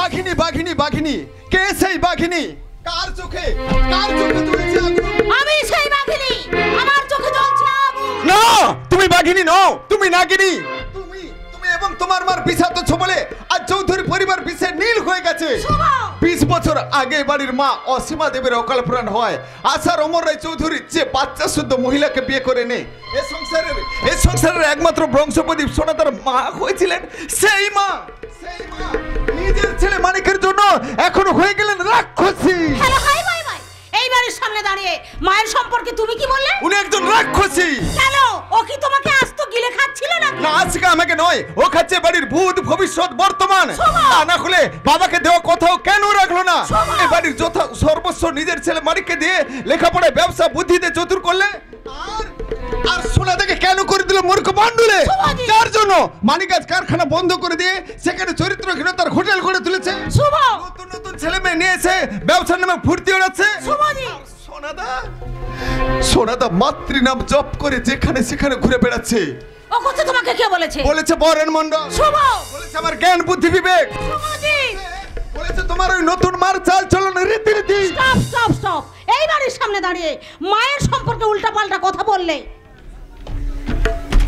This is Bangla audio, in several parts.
বাঘিনী বাঘিনী বাঘিনী, কে সেই বাঘিনী? কার চোখে জ্বলছে আগুন? আমি সেই বাঘিনী, আমার চোখে জ্বলছে আগুন। না, তুমি বাঘিনী নও, তুমি নাগিনী। তুমি এবং তোমার মার বিষাক্ত ছোবলে আজ চৌধুরী পরিবার বিষে নীল হয়ে গেছে। 20 বছর আগে বাড়ির মা অসীমা দেবের অকাল প্রাণ হয়। আশার অমর রায় চৌধুরী যে বাচ্চা শুদ্ধ মহিলাকে বিয়ে করে নে, এই সংসারের একমাত্র বংশপ্রদীপ সোনাদার মা হয়েছিলেন সেই মা নিজের ছেলে মানিকের জন্য এখনো হয়ে গেলেন রাক্ষসী। Hello, hi bye by. এই বাড়ির সামনে দাঁড়িয়ে মায়ের সম্পর্কে তুমি কি বললে? উনি একজন রাক্ষসী। কেন, ও কি তোমাকে আস্ত গিলে খাচ্ছিল নাকি? না, আজকে আমাকে নয়, ও খাচ্ছে বাড়ির ভূত ভবিষ্যৎ বর্তমান। না হলে বাবাকে দেওয়া কথাও কেন রাখলো না? এই বাড়ির যথা সর্বস্ব নিজের ছেলে মানিককে দিয়ে লেখাপড়ায় ব্যবসা বুদ্ধিতে চতুর করলে, আর সোনা থেকে কেন করে দিল মূর্খ পান্ডুলে? যার জন্য মানিক আজ কারখানা বন্ধ করে দিয়ে সেখানে চরিত্রহীনতার হোটেল করে তুলেছে। নতুন নতুন ছেলে মেয়ে নিয়ে এসে ব্যবসার নামে ফুর্তি ওড়াচ্ছে। সোনাদা মাতৃ নাম জপ করে যেখানে সেখানে ঘুরে বেড়াচ্ছে। ও কথা তোমাকে কে বলেছে? বলেছে বরেন মণ্ডল। শুভ বলেছে আমার জ্ঞান বুদ্ধি বিবেক। বলেছে তোমার ওই নতুন মার চাল চলন রীতি। স্টপ। এই বাড়ির সামনে দাঁড়িয়ে মায়ের সম্পর্কে উল্টাপাল্টা কথা বললে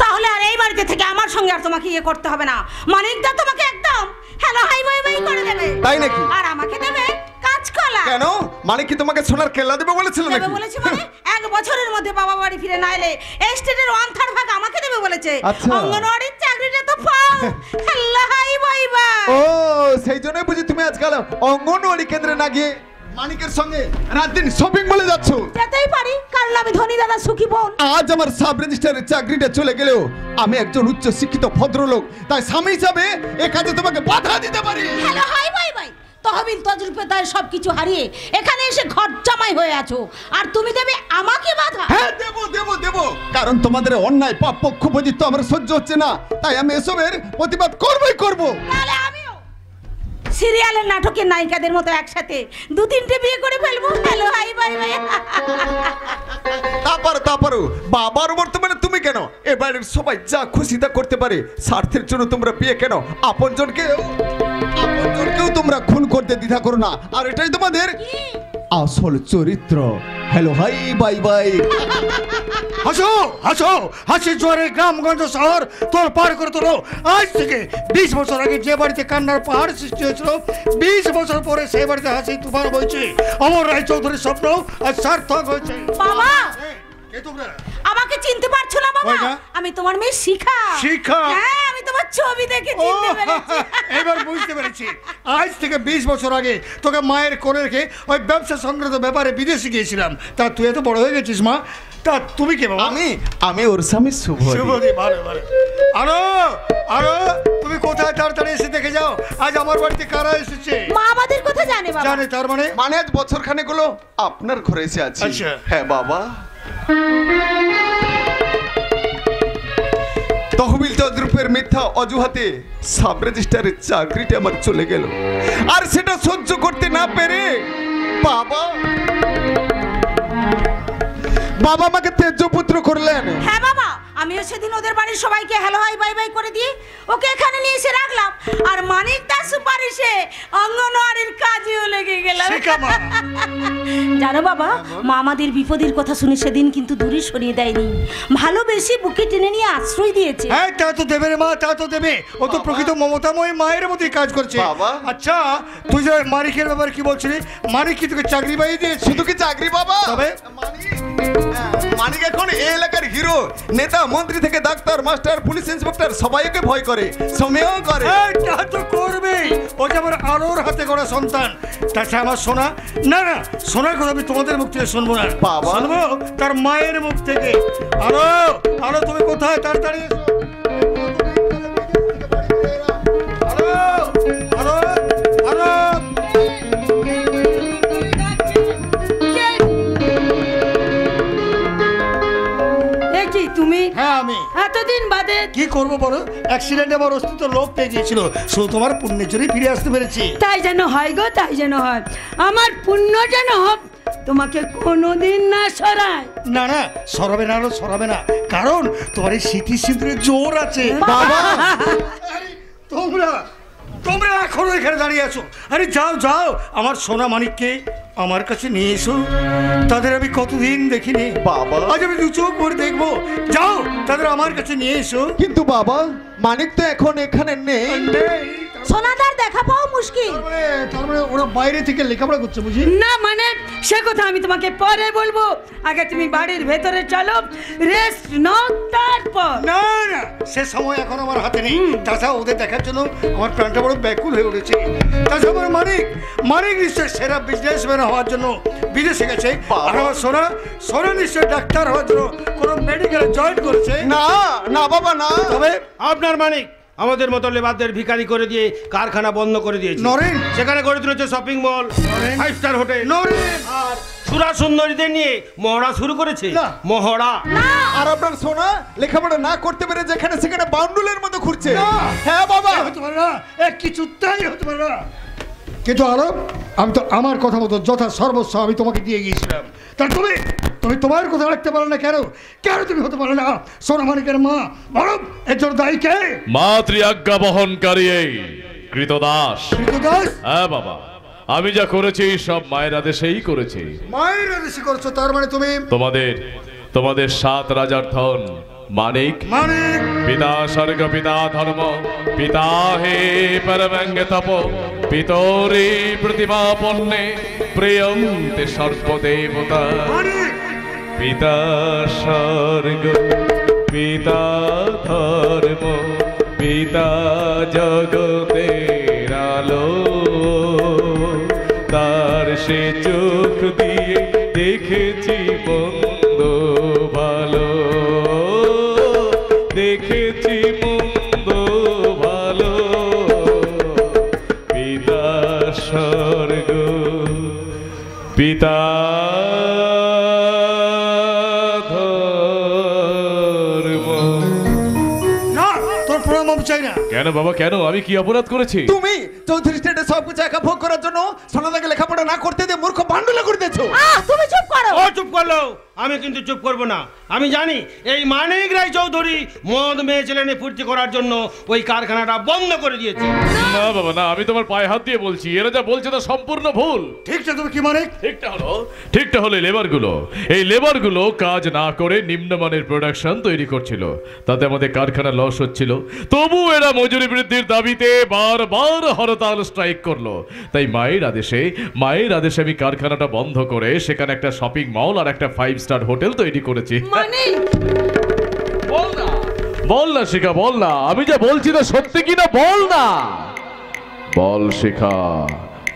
তাহলে আর এই বাড়িতে থেকে আমার সঙ্গে আর তোমাকে ইয়ে করতে হবে না। মানিকদা তোমাকে একদম হ্যালো হাই বাই বাই করে দেবে। তাই নাকি? আর আমাকে দেবে কাঁচকলা। কেন, মানিক কি তোমাকে সোনার কেল্লা দেবে বলেছিল নাকি? দেবে বলেছে মানে 1 বছরের মধ্যে বাবা বাড়ি ফিরে না এলে এস্টেটের 1/3 ভাগ আমাকে দেবে বলেছে। অঙ্গনওয়াড়ির চাকরিটা তো পাও। Hello hi bye bye. ও, সেই জন্যই বুঝি তুমি আজকাল অঙ্গনওয়াড়ি কেন্দ্রে না গিয়ে মানিকের সঙ্গে রাত দিন শপিং মলে যাচ্ছ। যেতেই পারি, কারণ আমি ধনী দাদা সুখী বোন। আজ আমার সাব রেজিস্ট্রারের চাকরিটা চলে গেলেও আমি একজন উচ্চ শিক্ষিত ভদ্রলোক, তাই স্বামী হিসাবে এ কাজে তোমাকে বাধা দিতে পারি। Hello hi bye by. তহবিল তজরুপে তাই সবকিছু হারিয়ে এখানে এসে ঘর জামাই হয়ে আছো, আর তুমি দেবে আমাকে বাধা? হ্যাঁ, দেব, কারণ তোমাদের অন্যায় পাপ পক্ষপাতিত্ব আমার সহ্য হচ্ছে না, তাই আমি এসবের প্রতিবাদ করব। তাহলে আমিও সিরিয়ালের নাটকের নায়িকাদের মতো একসাথে 2-3টে বিয়ে করে ফেলবো। Hello hi bye by. তারপরও বাবার বর্তমানে তুমি কেন? এ বাড়ির সবাই যা খুশি তা করতে পারে, স্বার্থের জন্য তোমরা বিয়ে কেন? আপনজনকেও তোমরা খুন করতে দ্বিধা করো না, আর এটাই তোমাদের আসল চরিত্র। Hello hi bye by. হাসি জোরে গ্রামগঞ্জ শহর তোর পার করে তোলো। আজ থেকে 20 বছর আগে যে বাড়িতে কান্নার পাহাড় সৃষ্টি হয়েছিল, 20 বছর পরে সেই বাড়িতে হাসি তুফান বইছে। অমর রায় চৌধুরীর স্বপ্ন আজ সার্থক হয়েছে। বাবা, আমাকে চিনতে পারছো না বাবা? আমি তোমার মেয়ে শিখা। হ্যাঁ, আমি তোমার ছবি দেখে চিনতে পেরেছি। এবার বুঝতে পেরেছি। আজ থেকে 20 বছর আগে তোকে মায়ের কোলে রেখে ওই ব্যবসা সংক্রান্ত ব্যাপারে বিদেশে গিয়েছিলাম। তা তুই এত বড় হয়ে গেছিস মা। তা তুমি কে বাবা? আমি ওর স্বামী শুভদী। ভালো। আরো তুমি কোথায়? তাড়াতাড়ি এসে দেখে যাও আজ আমার বাড়িতে কারা এসেছে। মা আমাদের কথা জানে বাবা? জানে। তার মানে আজ বছর খানেক হলো আপনার ঘরে এসে আছি। আচ্ছা। হ্যাঁ বাবা। তহবিল তজরুপের মিথ্যা অজুহাতে সাব রেজিস্ট্রারের চাকরিটা আমার চলে গেল, আর সেটা সহ্য করতে না পেরে বাবা আমাকে তেজ্য পুত্র করলেন। হ্যাঁ বাবা, আমিও সেদিন ওদের বাড়ির সবাইকে হ্যালো হাই বাই বাই করে দিয়ে ওকে এখানে নিয়ে এসে রাখলাম, আর মানিক দাস সুপারিশে অঙ্গনওয়াড়ির কাজেও লেগে গেলাম। জানো বাবা, মা আমাদের বিপদের কথা শুনে সেদিন কিন্তু দূরে সরিয়ে দেয়নি, ভালোবেসে বুকে টেনে নিয়ে আশ্রয় দিয়েছে। হ্যাঁ, তা তো দেবে রে মা, তা তো দেবে। ও তো প্রকৃত মমতাময় মায়ের মতোই কাজ করছে। আচ্ছা, তুই যে মানিকের ব্যাপারে কি বলছিলি? মানিক কি তোকে চাকরি পাইয়ে দিয়েছে? শুধু কি চাকরি বাবা? তবে মানিক এখন এই এলাকার হিরো। নেতা মন্ত্রী থেকে ডাক্তার মাস্টার পুলিশ ইন্সপেক্টর সবাইকে ভয় করে, সমেও করে। তা তো করবেই, ও যে আমার আলোর হাতে গড়া সন্তান। তাছাড়া আমার সোনা, না সোনার কথা আমি তোমাদের মুখ থেকে শুনবো না বাবা, শুনবো তার মায়ের মুখ থেকে। আলো তুমি কোথায়? তাড়াতাড়ি এসো। তুমি? হ্যাঁ আমি। এতদিন বাদে কি করবো বলো, অ্যাক্সিডেন্টে আমার অস্তিত্ব লোপ পেয়ে গিয়েছিল, শুধু তোমার পুণ্যের জন্যই ফিরে আসতে পেরেছি। তাই যেন হয় গো, তাই যেন হয়। আমার পুণ্য যেন তোমাকে কোনোদিন না সরায়। না সরাবে না, কারণ তোমার এই স্মৃতি সিঁদুরে জোর আছে। বাবা তোমরা এখনো এখানে দাঁড়িয়ে আছো? আরে যাও যাও, আমার সোনা মানিককে আমার কাছে নিয়ে এসো। তাদের আমি কতদিন দেখিনি বাবা। আজ আমি দু চোখ ভরে দেখবো। যাও তাদের আমার কাছে নিয়ে এসো। কিন্তু বাবা, মানিক তো এখন এখানে নেই। সোনাদার দেখা পাও মুশকিল। তার মানে ওরা বাইরে থেকে লেখাপড়া করছে বুঝি? না মানে সে কথা আমি তোমাকে পরে বলবো, আগে তুমি বাড়ির ভেতরে চলো, রেস্ট নাও, তারপর। না না, সে সময় এখন আমার হাতে নেই। তাছাড়া ওদের দেখার জন্য আমার প্রাণটা বড় ব্যাকুল হয়ে উঠেছে। তাছাড়া আমার মানিক নিশ্চয় সেরা বিজনেসম্যান হওয়ার জন্য বিদেশে গেছে। আর আমার সোনা নিশ্চয় ডাক্তার হওয়ার জন্য কোনো মেডিকেলে জয়েন করেছে। না না বাবা না। তবে আপনার মানিক আমাদের মতো লেবারদের ভিখারি করে দিয়ে কারখানা বন্ধ করে দিয়েছে। নরেন, সেখানে গড়ে তুলেছে shopping mall, 5 star hotel, Naren আর সুরা সুন্দরীদের নিয়ে মহড়া শুরু করেছে। না। মহড়া। আর আপনার সোনা লেখাপড়া না করতে পেরে যেখানে সেখানে বাউন্ডুলের মতো ঘুরছে। না। হ্যাঁ বাবা। হতে পারে না, কিছুতেই হতে পারে না। কিন্তু আরব, আমি তো আমার কথা মতো যথা সর্বস্ব আমি তোমাকে দিয়ে গিয়েছিলাম। তা তুমি তোমার কথা রাখতে পারো না কেন? কেন তুমি হতে পারো না সোনা মানিকের মা? আরব, এর জন্য দায়ী কে? মাতৃ আজ্ঞা বহনকারী এই কৃতদাস। কৃতদাস? হ্যাঁ বাবা, আমি যা করেছি সব মায়ের আদেশেই করেছি। মায়ের আদেশে করছো? তার মানে তুমি তোমাদের 7 রাজার ধন মানিক, পিতা স্বর্গ পিতা ধর্ম, পিতা হে পরমঙ্গ তপ, পিতরে প্রতিমা পণ্যে প্রিয়ন্তে সর্বদেবতা। পিতা স্বর্গ পিতা ধর্ম, পিতা জগতের আলো, তার সে চোখ দিয়ে দেখেছি মন্দ ভালো, দেখেছি মন্দ ভালো। পিতা স্বর্গ পিতা ধর্ম। না, তোর প্রণাম আমি চাই না। কেন বাবা, কেন? আমি কি অপরাধ করেছি? তুমি চৌধুরী স্টেটে সবকিছু একা ভোগ করার জন্য সোনাদাকে লেখাপড়া না করতে দিয়ে মূর্খ বান্ডুলা করে দিয়েছো। তুমি চুপ করো। ও চুপ করলো, আমি কিন্তু চুপ করব না। আমি জানি এই মানিক রায় চৌধুরী মদ মেয়ে ছেলে নিয়ে ফুর্তি করার জন্য ওই কারখানাটা বন্ধ করে দিয়েছে। না বাবা না, আমি তোমার পায়ে হাত দিয়ে বলছি, এরা যা বলছে তা সম্পূর্ণ ভুল। ঠিকটা তুমি কি মানে? ঠিকটা হলো এই লেবারগুলো কাজ না করে নিম্নমানের প্রোডাকশন তৈরি করছিল, তাতে আমাদের কারখানা লস হচ্ছিল। তবু এরা মজুরি বৃদ্ধির দাবিতে বারবার হরতাল স্ট্রাইক করলো। তাই মায়ের আদেশে আমি কারখানাটা বন্ধ করে সেখানে একটা শপিং মল আর একটা 5 স্টার হোটেল তৈরি করেছি। বল না শিখা, বল না, আমি যা বলছি না সত্যি কিনা বল না। বল শিখা,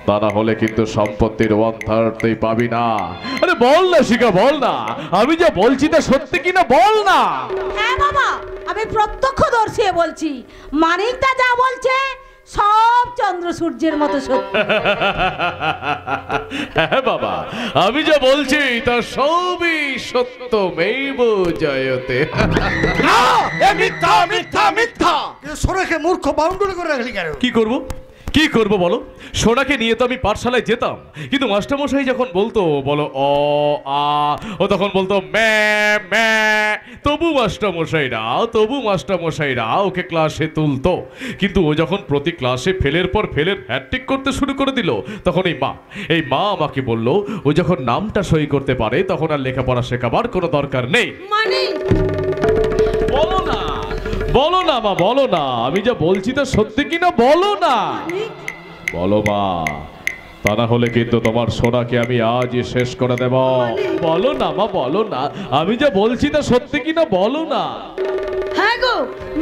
তা না হলে কিন্তু সম্পত্তির 1/3 তুই পাবি না। আরে বল না শিখা, বল না, আমি যা বলছি তা সত্যি কিনা বল না। হ্যাঁ বাবা, আমি প্রত্যক্ষদর্শী বলছি, মানিকদা যা বলছে সব চন্দ্র সূর্যের মতো সত্যি। হ্যাঁ বাবা, আমি যা বলছি তা সবই সত্যমেব জয়তে। না, এ মিথ্যা মিথ্যা মিথ্যা। সোনাকে মূর্খ বাউন্ডুলে করে রাখলি কেন? কি করব বলো? সোনাকে নিয়ে তো আমি পাঠশালায় যেতাম, কিন্তু মাস্টারমশাই যখন বলতো বলো অ আ, ও তখন বলতো ম্যা ম্যা। তবু মাস্টারমশাইরা ওকে ক্লাসে তুলতো, কিন্তু ও যখন প্রতি ক্লাসে ফেলের পর ফেলের হ্যাট্রিক করতে শুরু করে দিল, তখন এই মা আমাকে বলল, ও যখন নামটা সই করতে পারে তখন আর লেখাপড়া শেখাবার কোনো দরকার নেই। বলো না মা, বলো না, আমি যা বলছি তা সত্যি কিনা বলো না। বলো মা, তা না হলে কিন্তু তোমার সোনাকে আমি আজই শেষ করে দেব। বলো না মা, বলো না, আমি যা বলছি তা সত্যি কিনা বলো না। হ্যাঁ গো,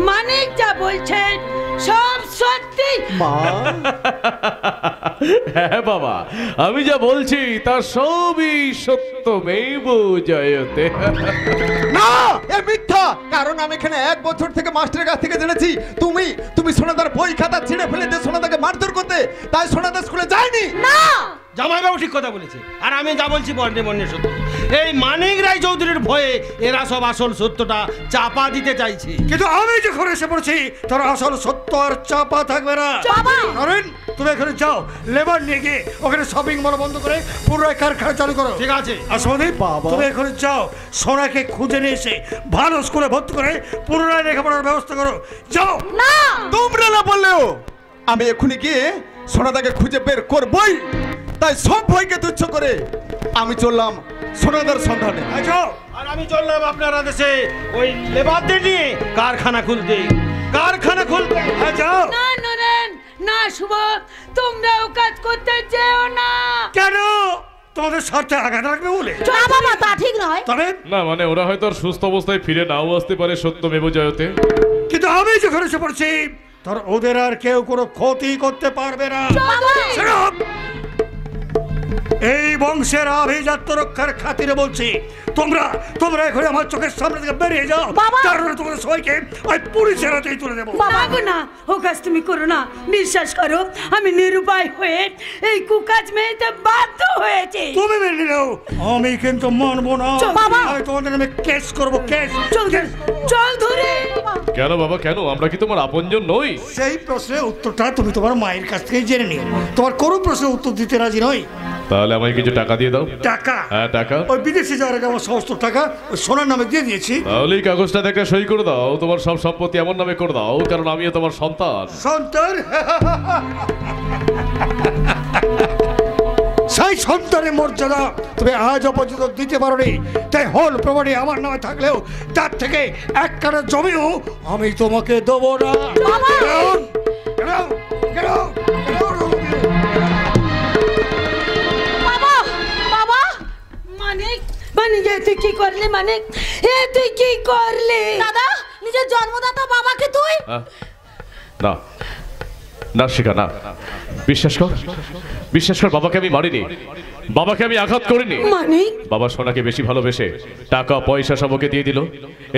মানিক যা বলছে সব সত্যি। মা, হ্যাঁ বাবা, আমি যা বলছি তা সবই সত্যমেব জয়তে। না, এ মিথ্যা। কারণ আমি এখানে 1 বছর থেকে মাস্টারের কাছ থেকে জেনেছি তুমি সোনাদার বই খাতা ছিঁড়ে ফেলে দিয়ে সোনাদাকে মারধর করতে, তাই সোনাদা স্কুলে যায়নি। না, জামাইবাবু ঠিক কথা বলেছে, আর আমি যা বলছি বর্ণে সত্য। এই মানিক রায় চৌধুরীর ভয়ে এরা সব আসল সত্যটা চাপা দিতে চাইছে। কিন্তু আমি যখন এসে পড়ছি তোর আসল সত্য আর চাপা থাকবে না। নরেন, তুমি এখানে যাও, লেবার নিয়ে গিয়ে ওখানে শপিং মল বন্ধ করে পুনরায় কারখানা চালু করো। ঠিক আছে। আসমদীপ, তুমি এখানে যাও, সোনাকে খুঁজে নিয়ে এসে ভালো স্কুলে ভর্তি করে পুনরায় লেখাপড়ার ব্যবস্থা করো। যাও। না, তোমরা না বললেও আমি এখনই গিয়ে সোনাদাকে খুঁজে বের করবই। তাই সব ভয়কে তুচ্ছ করে আমি চললাম সোনাদার সন্ধানে। আচ্ছা, আর আমি চললাম আপনার আদেশে ওই লেবারদের নিয়ে কারখানা খুলতে। আচ্ছা। না নরেন, না শুভ, তোমরাও কাজ করতে যেও না। কেন? তোমাদের স্বার্থে আঘাত লাগবে বলে? না বাবা, তা ঠিক নয়। তবে না মানে ওরা হয়তো আর সুস্থ অবস্থায় ফিরে নাও আসতে পারে, সত্যমেব জয়তে। কিন্তু আমি যখন এসে পড়ছি, তোর ওদের আর কেউ কোনো ক্ষতি করতে পারবে না। শোনো, এই বংশের আভিজাত্য রক্ষার খাতিরে বলছি, তোমরা এখন আমার চোখের সামনে থেকে বেরিয়ে যাও। কারণ তোমাদের সবাইকে ওই পুলিশের হাতেই তুলে দেবো। না গো না, ও কাজ তুমি করো না। বিশ্বাস করো, আমি নিরুপায় হয়ে এই কুকাজ মেয়েতে বাধ্য হয়েছে। তুমি মেনে নিলেও আমি কিন্তু মানবো না। আমি তোমাদের নামে কেস করবো, কেস। চৌধুরী। কেন বাবা, কেন? আমরা কি তোমার আপনজন নই? সেই প্রশ্নের উত্তরটা তুমি তোমার মায়ের কাছ থেকে জেনে নিও। তোমার কোনো প্রশ্নের উত্তর দিতে রাজি নই। তাহলে আমায় কিছু টাকা দিয়ে দাও। টাকা? হ্যাঁ টাকা। ওই বিদেশে যাওয়ার আগে আমার সমস্ত টাকা ওই সোনার নামে দিয়ে দিয়েছি। তাহলে এই কাগজটাতে একটা সই করে দাও, তোমার সব সম্পত্তি আমার নামে করে দাও, কারণ আমিও তোমার সন্তান। সন্তান? সেই সন্তানের মর্যাদা তুমি আজও পর্যন্ত দিতে পারোনি। তাই হল প্রমাণে আমার নামে থাকলেও তার থেকে এক কাটা জমিও আমি তোমাকে দেবো না। মানে তুই কি করলি? মানে তুই কি করলি? দাদা, নিজের জন্মদাতা বাবাকে তুই? না না শিখা, না। বিশ্বাস কর, বাবাকে আমি মারিনি, বাবাকে আমি আঘাত করিনি। মানে বাবা সোনাকে বেশি ভালোবেসে টাকা পয়সা সবকে দিয়ে দিল,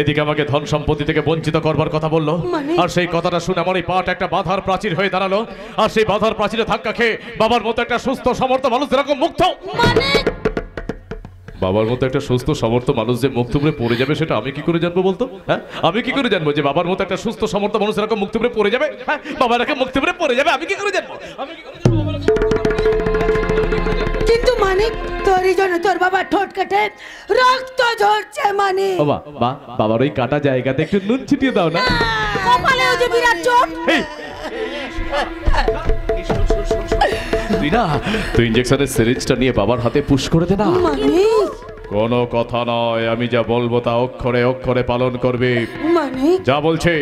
এদিকে আমাকে ধন সম্পত্তি থেকে বঞ্চিত করবার কথা বললো। আর সেই কথাটা শুনে আমার এই পাট একটা বাধার প্রাচীর হয়ে দাঁড়ালো। আর সেই বাধার প্রাচীরে ধাক্কা খেয়ে বাবার মতো একটা সুস্থ সমর্থ মানুষ যেরকম মুগ্ধ, বাবার মতো একটা সুস্থ সমর্থ মানুষ যে মুখ থুবড়ে পড়ে যাবে সেটা আমি কি করে জানবো বলতো? হ্যাঁ, আমি কি করে জানবো যে বাবার মতো একটা সুস্থ সমর্থ মানুষ এরকম মুখ থুবড়ে পড়ে যাবে? হ্যাঁ, বাবার এরকম মুখ থুবড়ে পড়ে যাবে, আমি কি করে জানবো? কিন্তু মানিক, তোরই জন্য তোর বাবা ঠোঁট কেটে রক্ত ঝরছে। মানে বাবার ওই কাটা জায়গাতে একটু নুন ছিটিয়ে দাও না। কপালেও যে বিরাট চোট। তুই ইনজেকশনের সিরিঞ্জটা নিয়ে বাবার হাতে পুশ করে দে না। কোনো কথা নয়, আমি যা বলবো তা অক্ষরে অক্ষরে পালন করবে। যা বলছে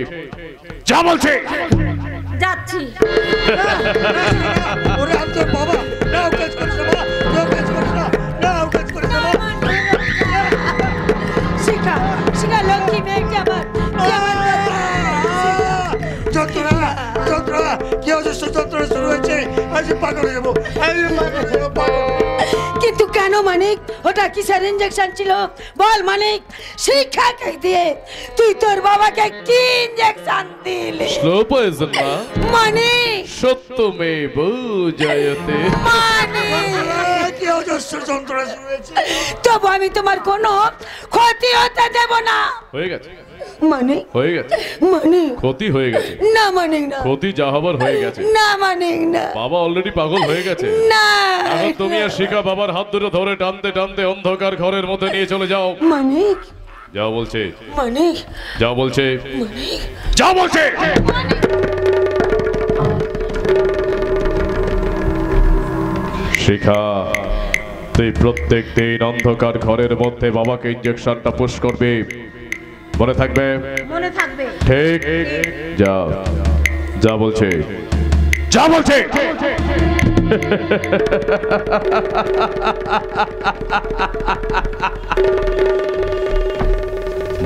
যাচ্ছি। শিখা লক্ষ্মী মেয়েকে আমার কিন্তু কেন মানিক? ওটা কিসের ইনজেকশন ছিল বল মানিক? শিক্ষাকে দিয়ে তুই তোর বাবাকে কি ইনজেকশন দিলি? স্লো পয়জন না মানিক, সত্যমেব জয়তে। তবু আমি তোমার কোনো ক্ষতি হতে দেব না। হয়ে গেছে, মানিক হয়ে গেছে, মানিক ক্ষতি হয়ে গেছে। না মানিক না, ক্ষতি যা হবার হয়ে গেছে। না মানিক না, বাবা অলরেডি পাগল হয়ে গেছে। না এখন তুমি আর শিখা বাবার হাত দুটো ধরে টানতে টানতে অন্ধকার ঘরের মধ্যে নিয়ে চলে যাও। মানিক, যাও বলছে, মানিক, যাও বলছে, মানিক, যাও বলছে। শিখা, তুই প্রত্যেক দিন অন্ধকার ঘরের মধ্যে বাবাকে ইনজেকশনটা পুশ করবে, মনে থাকবে? মনে থাকবে। ঠিক, যা যা বলছে, যা বলছে।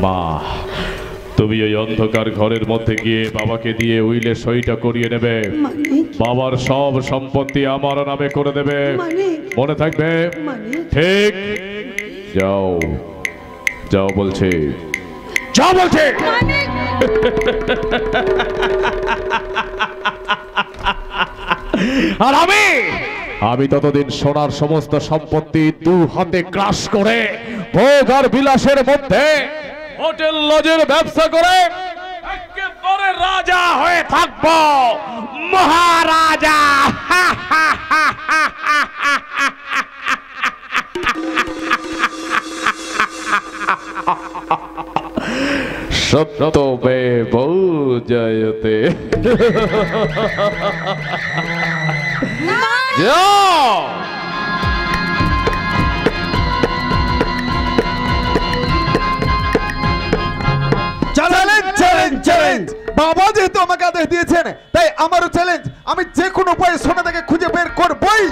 মা, তুমি ওই অন্ধকার ঘরের মধ্যে গিয়ে বাবাকে দিয়ে উইলের সইটা করিয়ে নেবে। বাবার সব সম্পত্তি আমার নামে করে দেবে, মনে থাকবে? ঠিক, যাও যাও বলছে, যা বলছে। আর আমি ততদিন সোনার সমস্ত সম্পত্তি দু হাতে ক্রাশ করে ভোগ আর বিলাসের মধ্যে হোটেল লজের ব্যবসা করে একেবারে রাজা হয়ে থাকবো, মহারাজা। সত্যমেব বউ জয়তে যাও। চ্যালেঞ্জ চ্যালেঞ্জ চ্যালেঞ্জ বাবা যেহেতু আমাকে আদেশ দিয়েছেন তাই আমারও চ্যালেঞ্জ, আমি যে কোনো উপায়ে সোনাদাকে খুঁজে বের করবই।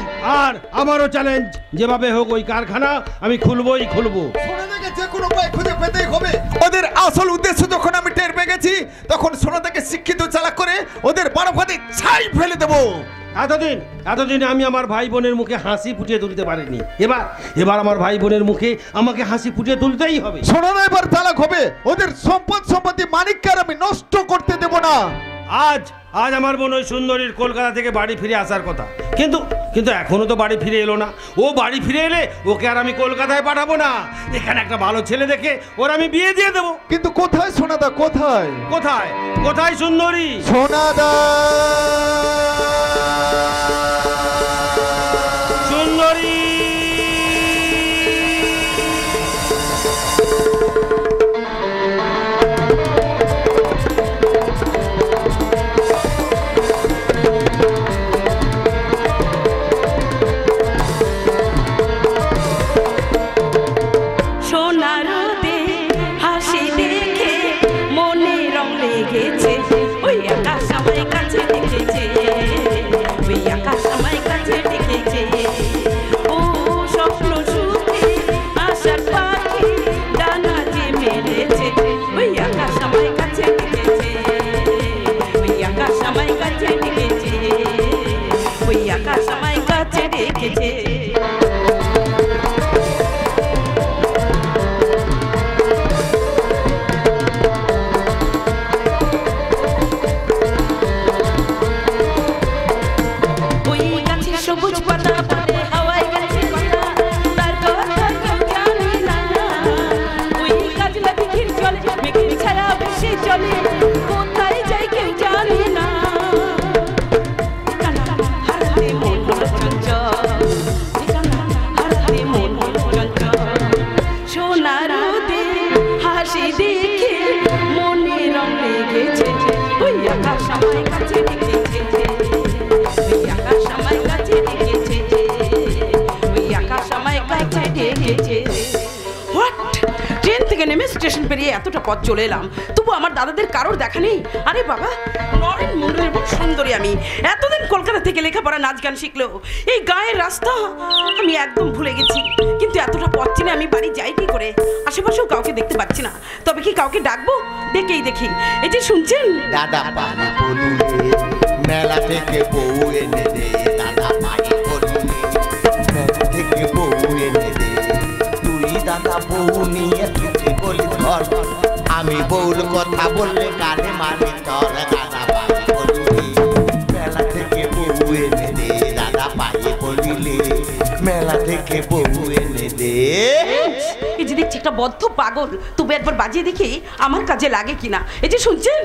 আর আমারও চ্যালেঞ্জ, যেভাবে হোক ওই কারখানা আমি খুলবই খুলবো। সোনাদাকে যে কোনো উপায়ে খুঁজে পেতেই হবে। ওদের আসল উদ্দেশ্য যখন আমি টের পেয়ে গেছি তখন সোনাদাকে শিক্ষিত চালাক করে ওদের বড় ফাঁদে ছাই ফেলে দেবো। এতদিন আমি আমার ভাই বোনের মুখে হাসি ফুটিয়ে তুলতে পারিনি, এবার আমার ভাই বোনের মুখে আমাকে হাসি ফুটিয়ে তুলতেই হবে। সোনাদা এবার চালাক হবে, ওদের সম্পত্তি মানিককে আর আমি নষ্ট করতে দেব না। আজ আমার বোন ওই সুন্দরীর কলকাতা থেকে বাড়ি ফিরে আসার কথা, কিন্তু এখনো তো বাড়ি ফিরে এলো না। ও বাড়ি ফিরে এলে ওকে আর আমি কলকাতায় পাঠাবো না, এখানে একটা ভালো ছেলে দেখে ওর আমি বিয়ে দিয়ে দেবো। কিন্তু কোথায় সোনাদা, কোথায় কোথায় কোথায় সুন্দরী? সোনাদা সুন্দরী স্টেশন পেরিয়ে এতটা পথ চলে এলাম, তবু আমার দাদাদের কারোর দেখা নেই। আরে বাবা, নরেন মন্ডলের মতো সুন্দরী আমি, এতদিন কলকাতা থেকে লেখাপড়া নাচ গান শিখলেও এই গায়ের রাস্তা আমি একদম ভুলে গেছি। কিন্তু এতটা পথ চিনে আমি বাড়ি যাই কি করে? আশেপাশেও কাউকে দেখতে পাচ্ছি না, তবে কি কাউকে ডাকবো? দেখি এই যে শুনছেন, দাদা পানি বলুলে মেলা থেকে বউ এনে দে, দাদা পানি বলুলে মেলা থেকে বউ এনে দে, তুই দাদা বউ নিয়ে তুই বলি ধর, আমি বউর কথা বললে কানে মারি তোর, দাদা পানি বলুলে মেলা থেকে বউ এনে দে, দাদা পানি বলিলে মেলা থেকে বউ এনে দে। এই যে দেখছি একটা বদ্ধ পাগল, তবে একবার বাজিয়ে দেখি আমার কাজে লাগে কিনা। এই যে শুনছেন,